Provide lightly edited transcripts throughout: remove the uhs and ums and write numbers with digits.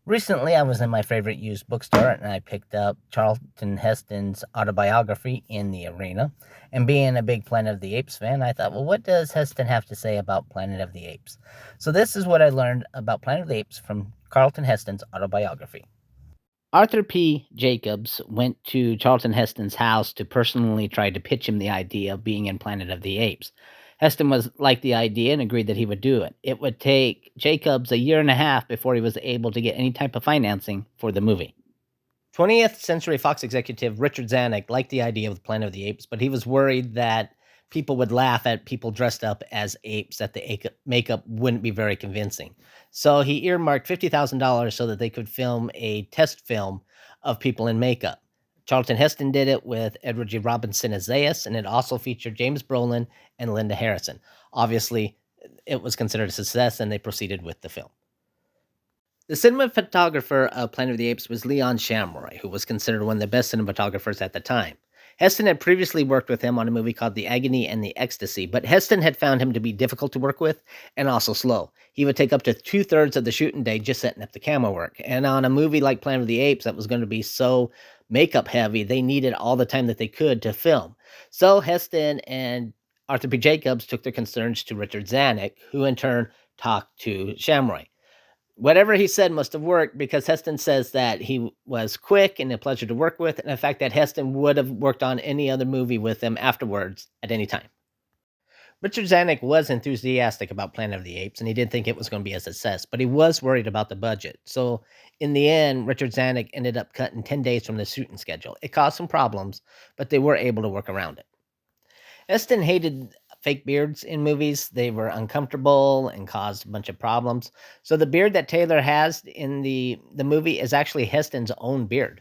Recently, I was in my favorite used bookstore and I picked up Charlton Heston's autobiography, In the Arena. And being a big Planet of the Apes fan, I thought, well, what does Heston have to say about Planet of the Apes? So, this is what I learned about Planet of the Apes from Charlton Heston's autobiography. Arthur P. Jacobs went to Charlton Heston's house to personally try to pitch him the idea of being in Planet of the Apes. Heston was liked the idea and agreed that he would do it. It would take Jacobs a year and a half before he was able to get any type of financing for the movie. 20th Century Fox executive Richard Zanuck liked the idea of the Planet of the Apes, but he was worried that people would laugh at people dressed up as apes, that the makeup wouldn't be very convincing. So he earmarked $50,000 so that they could film a test film of people in makeup. Charlton Heston did it with Edward G. Robinson as Zaius, and it also featured James Brolin and Linda Harrison. Obviously, it was considered a success, and they proceeded with the film. The cinematographer of Planet of the Apes was Leon Shamroy, who was considered one of the best cinematographers at the time. Heston had previously worked with him on a movie called The Agony and the Ecstasy, but Heston had found him to be difficult to work with and also slow. He would take up to 2/3 of the shooting day just setting up the camera work. And on a movie like Planet of the Apes that was going to be so makeup heavy, they needed all the time that they could to film. So Heston and Arthur P. Jacobs took their concerns to Richard Zanuck, who in turn talked to Shamroy. Whatever he said must have worked because Heston says that he was quick and a pleasure to work with, and the fact that Heston would have worked on any other movie with him afterwards at any time. Richard Zanuck was enthusiastic about Planet of the Apes, and he did think it was going to be a success, but he was worried about the budget. So in the end, Richard Zanuck ended up cutting 10 days from the shooting schedule. It caused some problems, but they were able to work around it. Heston hated fake beards in movies. They were uncomfortable and caused a bunch of problems. So the beard that Taylor has in the movie is actually Heston's own beard.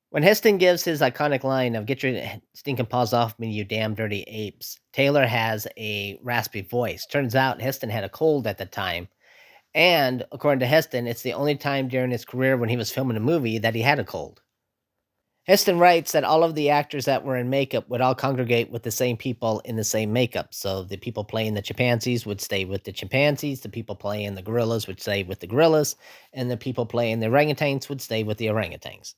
When Heston gives his iconic line of "Get your stinking paws off me, you damn dirty apes," Taylor has a raspy voice. Turns out Heston had a cold at the time, and according to Heston, it's the only time during his career when he was filming a movie that he had a cold. Heston writes that all of the actors that were in makeup would all congregate with the same people in the same makeup. So the people playing the chimpanzees would stay with the chimpanzees, the people playing the gorillas would stay with the gorillas, and the people playing the orangutans would stay with the orangutans.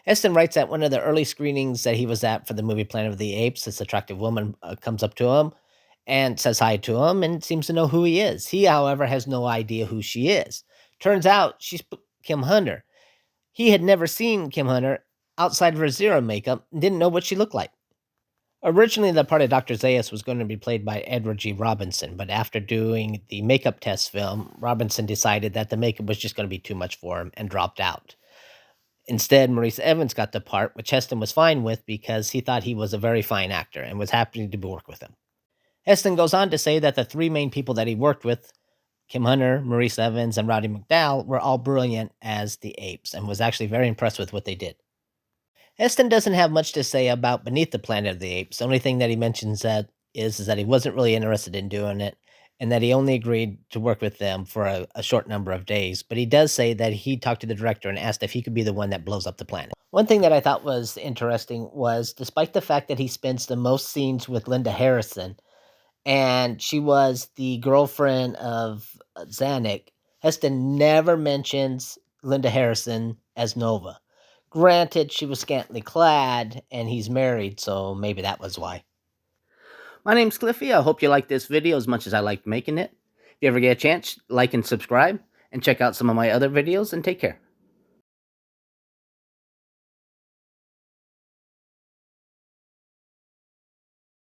Heston writes that one of the early screenings that he was at for the movie Planet of the Apes, this attractive woman comes up to him and says hi to him and seems to know who he is. He, however, has no idea who she is. Turns out she's Kim Hunter. He had never seen Kim Hunter outside of her zero makeup and didn't know what she looked like. Originally, the part of Dr. Zaius was going to be played by Edward G. Robinson, but after doing the makeup test film, Robinson decided that the makeup was just going to be too much for him and dropped out. Instead, Maurice Evans got the part, which Heston was fine with because he thought he was a very fine actor and was happy to work with him. Heston goes on to say that the three main people that he worked with, Kim Hunter, Maurice Evans, and Roddy McDowall, were all brilliant as the apes and was actually very impressed with what they did. Heston doesn't have much to say about Beneath the Planet of the Apes. The only thing that he mentions that is that he wasn't really interested in doing it and that he only agreed to work with them for a short number of days. But he does say that he talked to the director and asked if he could be the one that blows up the planet. One thing that I thought was interesting was despite the fact that he spends the most scenes with Linda Harrison, and she was the girlfriend of Zanuck, Heston never mentions Linda Harrison as Nova. Granted, she was scantily clad, and he's married, so maybe that was why. My name's Cliffy. I hope you liked this video as much as I liked making it. If you ever get a chance, like and subscribe, and check out some of my other videos, and take care.